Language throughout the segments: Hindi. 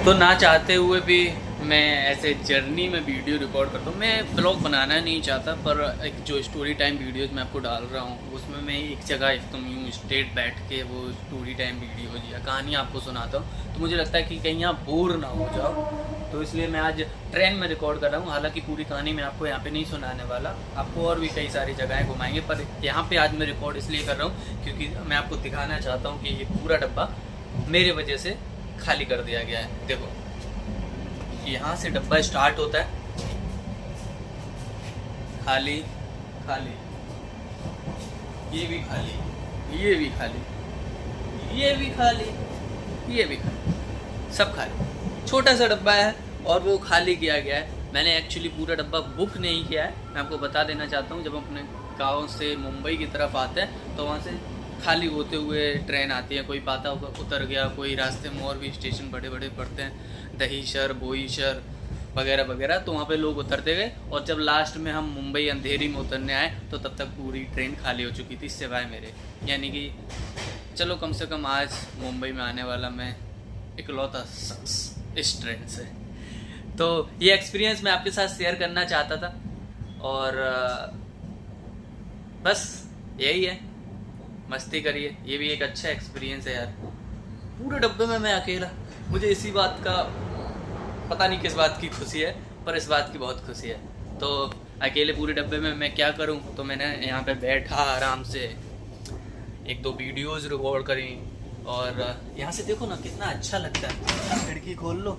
तो ना चाहते हुए भी मैं ऐसे जर्नी में वीडियो रिकॉर्ड करता हूँ। मैं ब्लॉग बनाना नहीं चाहता, पर एक जो स्टोरी टाइम वीडियोज़ मैं आपको डाल रहा हूँ उसमें मैं एक जगह एकदम यूँ स्ट्रेट बैठ के वो स्टोरी टाइम वीडियोज़ या कहानी आपको सुनाता हूँ, तो मुझे लगता है कि कहीं आप बोर ना हो जाओ। तो इसलिए मैं आज ट्रेन में रिकॉर्ड कर रहा हूँ। हालांकि पूरी कहानी मैं आपको यहाँ पे नहीं सुनाने वाला, आपको और भी कई सारी जगहें घुमाएंगे, पर यहाँ पे आज मैं रिकॉर्ड इसलिए कर रहा हूँ क्योंकि मैं आपको दिखाना चाहता हूँ कि ये पूरा डब्बा मेरे वजह से खाली कर दिया गया है। देखो, यहाँ से डब्बा स्टार्ट होता है, खाली खाली, ये भी खाली, ये भी खाली, ये भी खाली, ये भी खाली, सब खाली। छोटा सा डब्बा है और वो खाली किया गया है। मैंने एक्चुअली पूरा डब्बा बुक नहीं किया है। मैं आपको बता देना चाहता हूँ, जब हम अपने गाँव से मुंबई की तरफ आते हैं तो वहाँ से खाली होते हुए ट्रेन आती है। कोई पाता उतर गया, कोई रास्ते में और भी स्टेशन बड़े बड़े पड़ते हैं, दहीसर, बोईसर वगैरह वगैरह, तो वहाँ पे लोग उतरते गए। और जब लास्ट में हम मुंबई अंधेरी में उतरने आए तो तब तक पूरी ट्रेन खाली हो चुकी थी सिवाय मेरे। यानी कि चलो कम से कम आज मुंबई में आने वाला मैं इकलौता शख्स इस ट्रेन से। तो ये एक्सपीरियंस मैं आपके साथ शेयर करना चाहता था और बस यही है, मस्ती करिए। ये भी एक अच्छा एक्सपीरियंस है यार। पूरे डब्बे में मैं अकेला, मुझे इसी बात का पता नहीं किस बात की खुशी है, पर इस बात की बहुत खुशी है। तो अकेले पूरे डब्बे में मैं क्या करूं, तो मैंने यहाँ पे बैठा आराम से एक दो वीडियोस रिकॉर्ड करी। और यहाँ से देखो ना कितना अच्छा लगता है। खिड़की खोल लो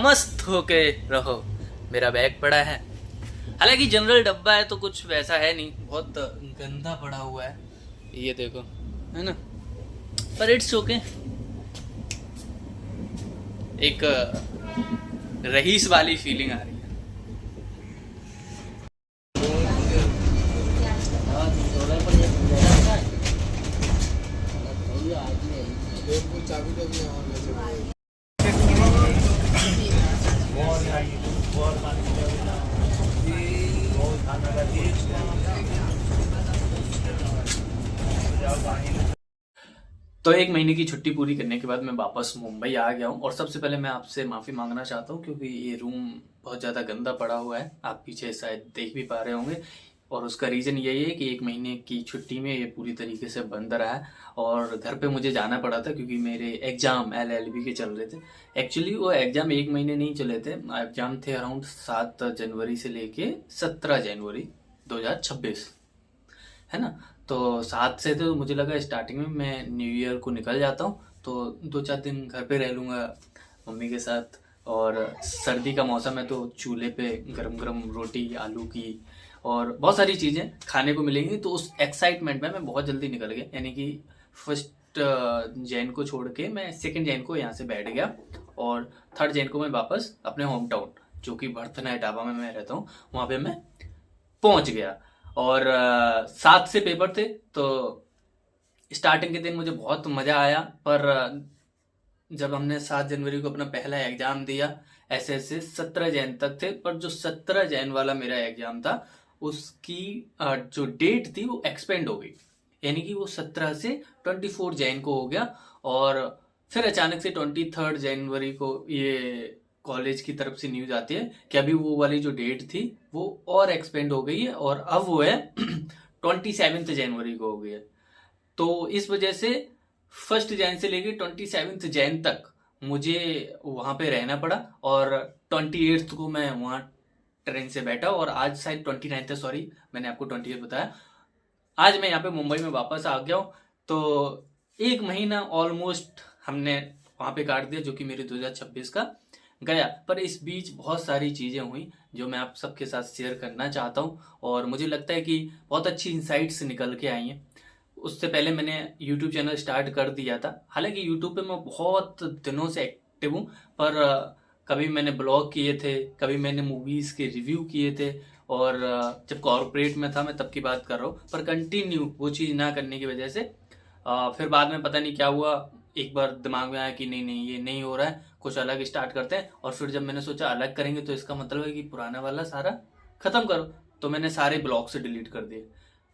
मस्त होके रहो। मेरा बैग पड़ा है, हालांकि जनरल डब्बा है तो कुछ वैसा है नहीं, बहुत गंदा पड़ा हुआ है, ये देखो, है ना, पर इट्स ओके। एक रईस वाली फीलिंग आ रही है। तो एक महीने की छुट्टी पूरी करने के बाद मैं वापस मुंबई आ गया हूँ। और सबसे पहले मैं आपसे माफ़ी मांगना चाहता हूँ क्योंकि ये रूम बहुत ज़्यादा गंदा पड़ा हुआ है, आप पीछे शायद देख भी पा रहे होंगे। और उसका रीज़न यही है कि एक महीने की छुट्टी में ये पूरी तरीके से बंद रहा है और घर पे मुझे जाना पड़ा था क्योंकि मेरे एग्ज़ाम LLB के चल रहे थे। एक्चुअली वो एग्ज़ाम एक महीने नहीं चले थे, एग्ज़ाम थे अराउंड 7 जनवरी से लेके 17 जनवरी 2026, है ना। तो 7 से तो मुझे लगा स्टार्टिंग में मैं न्यू ईयर को निकल जाता हूँ तो 2-4 दिन घर पे रह लूँगा मम्मी के साथ। और सर्दी का मौसम है तो चूल्हे पे गरम गरम रोटी आलू की और बहुत सारी चीज़ें खाने को मिलेंगी। तो उस एक्साइटमेंट में मैं बहुत जल्दी निकल गया, यानी कि फर्स्ट जैन को छोड़ के मैं सेकेंड जैन को यहाँ से बैठ गया और थर्ड जैन को मैं वापस अपने होम टाउन जो कि भरथना इटावा में मैं रहता हूँ वहाँ पे मैं पहुँच गया। और 7 से पेपर थे तो स्टार्टिंग के दिन मुझे बहुत मज़ा आया, पर जब हमने 7 जनवरी को अपना पहला एग्ज़ाम दिया, ऐसे 17 जैन तक थे, पर जो 17 जैन वाला मेरा एग्ज़ाम था उसकी जो डेट थी वो एक्सपेंड हो गई, यानी कि वो 17 से 24 जैन को हो गया। और फिर अचानक से 23 जनवरी को ये कॉलेज की तरफ से न्यूज़ आती है कि अभी वो वाली जो डेट थी वो और एक्सपेंड हो गई है और अब वो है 27 जनवरी को हो गई है। तो इस वजह से 1 जैन से लेके 27 जैन तक मुझे वहाँ पे रहना पड़ा और 28 को मैं वहाँ ट्रेन से बैठा और आज शायद 29 है, सॉरी मैंने आपको 28 बताया। आज मैं यहाँ पे मुंबई में वापस आ गया हूँ। तो एक महीना ऑलमोस्ट हमने वहाँ पे काट दिया जो कि मेरे 2026 का गया। पर इस बीच बहुत सारी चीज़ें हुई जो मैं आप सबके साथ शेयर करना चाहता हूँ और मुझे लगता है कि बहुत अच्छी इंसाइट्स निकल के आई हैं। उससे पहले मैंने YouTube चैनल स्टार्ट कर दिया था, हालांकि YouTube पे मैं बहुत दिनों से एक्टिव हूँ, पर कभी मैंने ब्लॉग किए थे, कभी मैंने मूवीज़ के रिव्यू किए थे और जब कॉर्पोरेट में था मैं तब की बात कर रहा हूँ, पर कंटिन्यू वो चीज़ ना करने की वजह से फिर बाद में पता नहीं क्या हुआ, एक बार दिमाग में आया कि नहीं नहीं ये नहीं हो रहा है, कुछ अलग स्टार्ट करते हैं। और फिर जब मैंने सोचा अलग करेंगे तो इसका मतलब है कि पुराना वाला सारा ख़त्म करो, तो मैंने सारे ब्लॉग से डिलीट कर दिए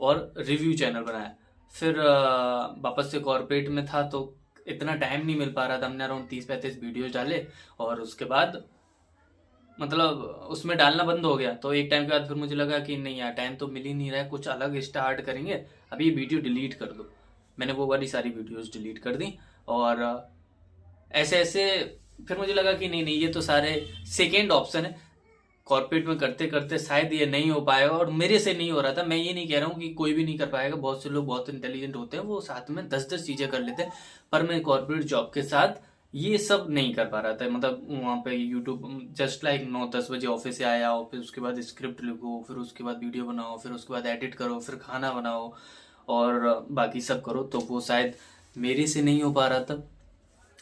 और रिव्यू चैनल बनाया। फिर वापस से कॉर्पोरेट में था तो इतना टाइम नहीं मिल पा रहा था। हमने अराउंड 30-35 वीडियोज डाले और उसके बाद मतलब उसमें डालना बंद हो गया। तो एक टाइम के बाद फिर मुझे लगा कि नहीं यार, टाइम तो मिल ही नहीं रहा है, कुछ अलग स्टार्ट करेंगे, अभी ये वीडियो डिलीट कर दो। मैंने वो वाली सारी वीडियोस डिलीट कर दी और ऐसे ऐसे फिर मुझे लगा कि नहीं नहीं, ये तो सारे सेकेंड ऑप्शन है। कॉर्पोरेट में करते करते शायद ये नहीं हो पाएगा और मेरे से नहीं हो रहा था। मैं ये नहीं कह रहा हूँ कि कोई भी नहीं कर पाएगा, बहुत से लोग बहुत इंटेलिजेंट होते हैं, वो साथ में 10-10 चीजें कर लेते हैं। पर मैं कॉर्पोरेट जॉब के साथ ये सब नहीं कर पा रहा था। मतलब वहाँ पे यूट्यूब जस्ट लाइक 9-10 बजे ऑफिस से आया, और फिर उसके बाद स्क्रिप्ट लिखो, फिर उसके बाद वीडियो बनाओ, फिर उसके बाद एडिट करो, फिर खाना बनाओ और बाकी सब करो, तो वो शायद मेरे से नहीं हो पा रहा था।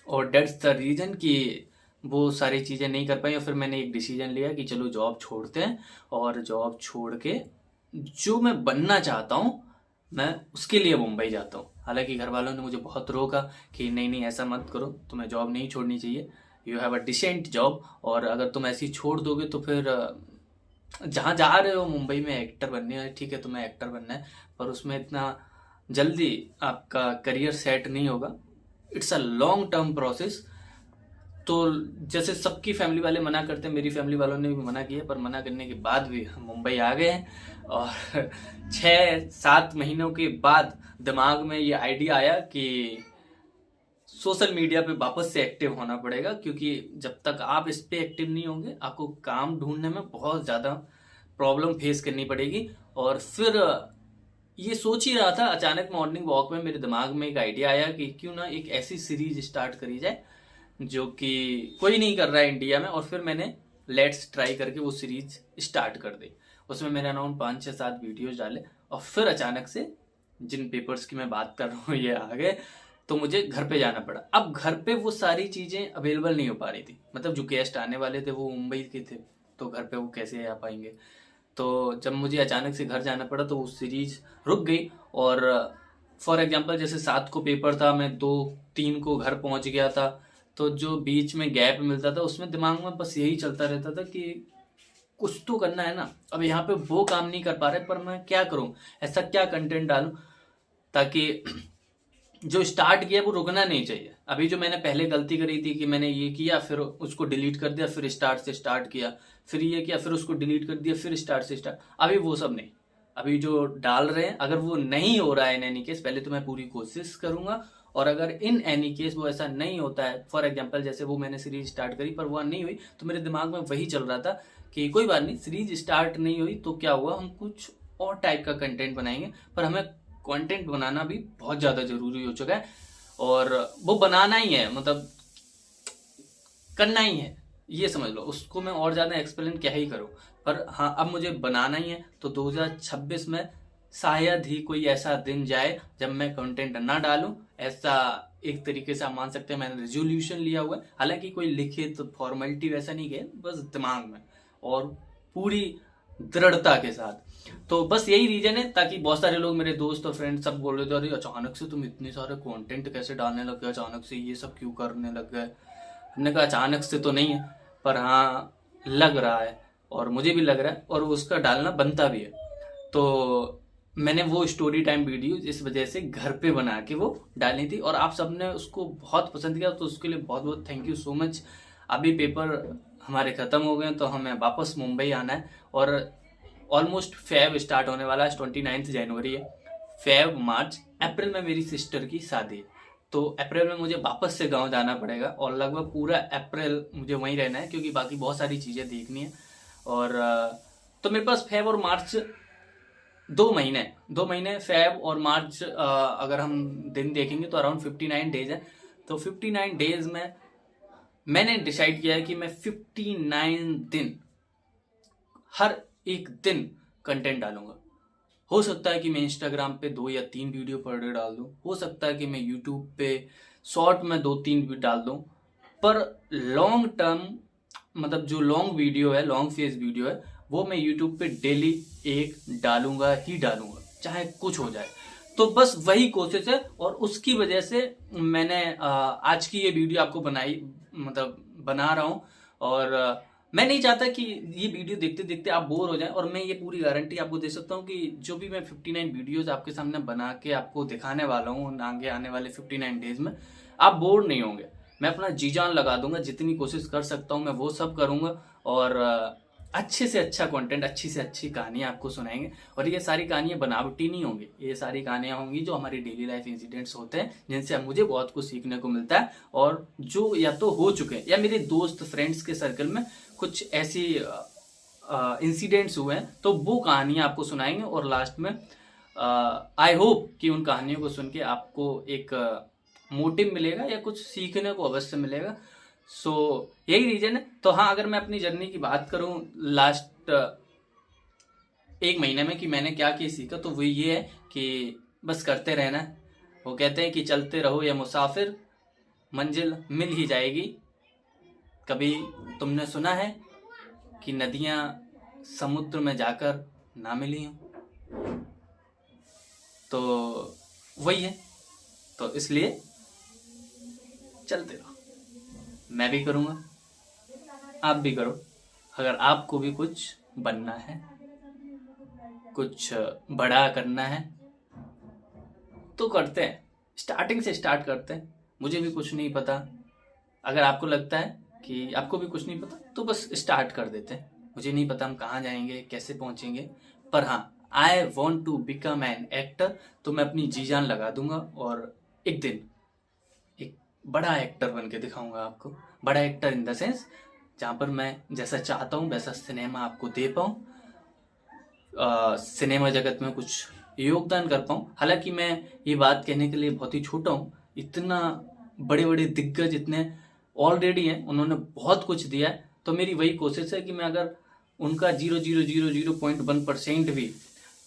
और डेट्स द रीजन कि वो सारी चीज़ें नहीं कर पाई। और फिर मैंने एक डिसीजन लिया कि चलो जॉब छोड़ते हैं और जॉब छोड़ के जो मैं बनना चाहता हूँ मैं उसके लिए मुंबई जाता हूँ। हालांकि घर वालों ने मुझे बहुत रोका कि नहीं नहीं ऐसा मत करो, तुम्हें जॉब नहीं छोड़नी चाहिए, you have a decent job, और अगर तुम ऐसी छोड़ दोगे तो फिर जहाँ जा रहे हो मुंबई में एक्टर बनने है, ठीक है तुम्हें एक्टर बनना है, पर उसमें इतना जल्दी आपका करियर सेट नहीं होगा, it's a long term process. तो जैसे सबकी फैमिली वाले मना करते हैं, मेरी फैमिली वालों ने भी मना किया, पर मना करने के बाद भी हम मुंबई आ गए हैं। और 6-7 महीनों के बाद दिमाग में ये आइडिया आया कि सोशल मीडिया पे वापस से एक्टिव होना पड़ेगा, क्योंकि जब तक आप इस पे एक्टिव नहीं होंगे आपको काम ढूंढने में बहुत ज़्यादा प्रॉब्लम फेस करनी पड़ेगी। और फिर ये सोच ही रहा था, अचानक मॉर्निंग वॉक में मेरे दिमाग में एक आइडिया आया कि क्यों ना एक ऐसी सीरीज स्टार्ट करी जाए जो कि कोई नहीं कर रहा है इंडिया में। और फिर मैंने लेट्स ट्राई करके वो सीरीज स्टार्ट कर दी। उसमें मैंने अराउंड 5-6-7 वीडियोज डाले और फिर अचानक से जिन पेपर्स की मैं बात कर रहा हूँ ये आ गए, तो मुझे घर पे जाना पड़ा। अब घर पे वो सारी चीजें अवेलेबल नहीं हो पा रही थी, मतलब जो गेस्ट आने वाले थे वो मुंबई के थे, तो घर पे वो कैसे आ पाएंगे। तो जब मुझे अचानक से घर जाना पड़ा तो वो सीरीज रुक गई। और फॉर एग्जांपल जैसे 7 को पेपर था, मैं 2-3 को घर पहुंच गया था, तो जो बीच में गैप मिलता था उसमें दिमाग में बस यही चलता रहता था कि कुछ तो करना है ना। अब यहाँ पे वो काम नहीं कर पा रहे, पर मैं क्या करूं, ऐसा क्या कंटेंट डालूं ताकि जो स्टार्ट किया वो रुकना नहीं चाहिए। अभी जो मैंने पहले गलती करी थी कि मैंने ये किया फिर उसको डिलीट कर दिया, फिर स्टार्ट से स्टार्ट किया, फिर ये किया फिर उसको डिलीट कर दिया, फिर स्टार्ट से स्टार्ट, अभी वो सब नहीं। अभी जो डाल रहे हैं अगर वो नहीं हो रहा है इन एनी केस, पहले तो मैं पूरी कोशिश करूंगा, और अगर इन एनी केस वो ऐसा नहीं होता है, फॉर एग्जाम्पल जैसे वो मैंने सीरीज स्टार्ट करी पर वो नहीं हुई, तो मेरे दिमाग में वही चल रहा था कि कोई बात नहीं, सीरीज स्टार्ट नहीं हुई तो क्या हुआ, हम कुछ और टाइप का कंटेंट बनाएंगे। पर हमें कंटेंट बनाना भी बहुत ज्यादा जरूरी हो चुका है, और वो बनाना ही है, मतलब करना ही है, ये समझ लो। उसको मैं और ज्यादा एक्सप्लेन क्या ही करूं, पर हाँ अब मुझे बनाना ही है। तो 2026 में शायद ही कोई ऐसा दिन जाए जब मैं कंटेंट ना डालूं, ऐसा एक तरीके से आप मान सकते हैं मैंने रेजोल्यूशन लिया हुआ है। हालांकि कोई लिखित तो फॉर्मेलिटी वैसा नहीं है, बस दिमाग में और पूरी दृढ़ता के साथ। तो बस यही रीजन है, ताकि बहुत सारे लोग मेरे दोस्त और फ्रेंड सब बोल रहे थे अरे अचानक से तुम इतने सारे कंटेंट कैसे डालने लग गए, अचानक से ये सब क्यों करने लग गए। हमने कहा अचानक से तो नहीं है, पर हाँ लग रहा है, और मुझे भी लग रहा है, और उसका डालना बनता भी है। तो मैंने वो स्टोरी टाइम वीडियो इस वजह से घर पे बना के वो डाली थी, और आप सबने उसको बहुत पसंद किया, तो उसके लिए बहुत बहुत थैंक यू सो मच। अभी पेपर हमारे खत्म हो गए तो हमें वापस मुंबई आना है, और ऑलमोस्ट फेब स्टार्ट होने वाला है, 29 जनवरी है। फेब, मार्च, अप्रैल में मेरी सिस्टर की शादी है, तो अप्रैल में मुझे वापस से गांव जाना पड़ेगा, और लगभग पूरा अप्रैल मुझे वहीं रहना है, क्योंकि बाकी बहुत सारी चीज़ें देखनी है। और तो मेरे पास फेब और मार्च 2 महीने फेब और मार्च, अगर हम दिन देखेंगे तो अराउंड 59 डेज है। तो 59 डेज में मैंने डिसाइड किया है कि मैं 59 दिन हर एक दिन कंटेंट डालूंगा। हो सकता है कि मैं इंस्टाग्राम पे 2 या 3 वीडियो पर डे डाल दूं, हो सकता है कि मैं यूट्यूब पे शॉर्ट में 2-3 भी डाल दूं, पर लॉन्ग टर्म मतलब जो लॉन्ग वीडियो है, लॉन्ग फेस वीडियो है, वो मैं यूट्यूब पे डेली एक डालूंगा ही डालूंगा, चाहे कुछ हो जाए। तो बस वही कोशिश है, और उसकी वजह से मैंने आज की ये वीडियो आपको बनाई, मतलब बना रहा हूँ। और मैं नहीं चाहता कि ये वीडियो देखते देखते आप बोर हो जाएं, और मैं ये पूरी गारंटी आपको दे सकता हूँ कि जो भी मैं 59 वीडियोस आपके सामने बना के आपको दिखाने वाला हूँ आगे आने वाले 59 डेज में, आप बोर नहीं होंगे। मैं अपना जी जान लगा दूंगा, जितनी कोशिश कर सकता हूँ मैं वो सब करूंगा, और अच्छे से अच्छा कंटेंट, अच्छी से अच्छी कहानियां आपको सुनाएंगे। और ये सारी कहानियां बनावटी नहीं होंगी, ये सारी कहानियां होंगी जो हमारी डेली लाइफ इंसिडेंट्स होते हैं, जिनसे मुझे बहुत कुछ सीखने को मिलता है, और जो या तो हो चुके हैं या मेरे दोस्त फ्रेंड्स के सर्कल में कुछ ऐसी इंसिडेंट्स हुए हैं, तो वो कहानियां आपको सुनाएंगे। और लास्ट में आई होप कि उन कहानियों को सुन के आपको एक मोटिव मिलेगा या कुछ सीखने को अवश्य मिलेगा। सो यही रीजन है। तो हाँ, अगर मैं अपनी जर्नी की बात करूं लास्ट एक महीने में कि मैंने क्या क्या सीखा, तो वो ये है कि बस करते रहना। वो कहते हैं कि चलते रहो या मुसाफिर, मंजिल मिल ही जाएगी। कभी तुमने सुना है कि नदियां समुद्र में जाकर ना मिली हों? तो वही है। तो इसलिए चलते रहो, मैं भी करूंगा, आप भी करो। अगर आपको भी कुछ बनना है, कुछ बड़ा करना है, तो करते हैं, स्टार्टिंग से स्टार्ट करते हैं। मुझे भी कुछ नहीं पता, अगर आपको लगता है कि आपको भी कुछ नहीं पता, तो बस स्टार्ट कर देते हैं। मुझे नहीं पता हम कहाँ जाएंगे, कैसे पहुंचेंगे, पर हाँ, I want to become an actor. तो मैं अपनी जी जान लगा दूंगा और एक दिन एक बड़ा एक्टर बन के दिखाऊंगा आपको। बड़ा एक्टर इन द सेंस जहाँ पर मैं जैसा चाहता हूँ वैसा सिनेमा आपको दे पाऊँ, सिनेमा जगत में कुछ योगदान कर पाऊँ। हालांकि मैं ये बात कहने के लिए बहुत ही छोटा हूँ, इतना बड़े बड़े दिग्गज इतने ऑलरेडी हैं, उन्होंने बहुत कुछ दिया है। तो मेरी वही कोशिश है कि मैं अगर उनका 0.001% भी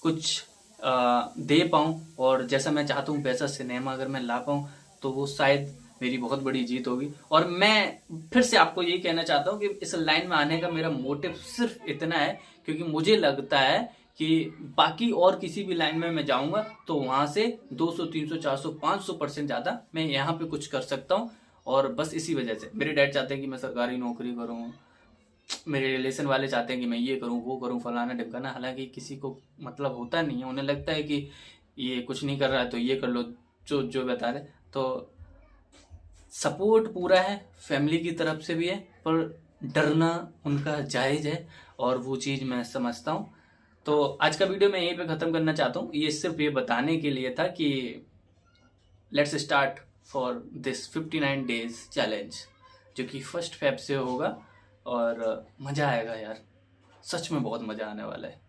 कुछ दे पाऊँ, और जैसा मैं चाहता हूँ वैसा सिनेमा अगर मैं ला पाऊँ, तो वो शायद मेरी बहुत बड़ी जीत होगी। और मैं फिर से आपको यही कहना चाहता हूँ कि इस लाइन में आने का मेरा मोटिव सिर्फ इतना है क्योंकि मुझे लगता है कि बाकी और किसी भी लाइन में मैं जाऊंगा तो वहां से 200, 300, 400, 500% ज्यादा मैं यहाँ पे कुछ कर सकता हूँ। और बस इसी वजह से मेरे डैड चाहते हैं कि मैं सरकारी नौकरी करूँ, मेरे रिलेशन वाले चाहते हैं कि मैं ये करूँ, वो करूँ, फलाना ढिमकाना। हालांकि किसी को मतलब होता नहीं है, उन्हें लगता है कि ये कुछ नहीं कर रहा है तो ये कर लो, जो जो बता रहे। तो सपोर्ट पूरा है, फैमिली की तरफ से भी है, पर डरना उनका जायज है, और वो चीज़ मैं समझता हूँ। तो आज का वीडियो मैं यहीं पे ख़त्म करना चाहता हूँ। ये सिर्फ ये बताने के लिए था कि let's start for this 59 days challenge, जो कि 1 फ़रवरी से होगा, और मज़ा आएगा यार, सच में बहुत मज़ा आने वाला है।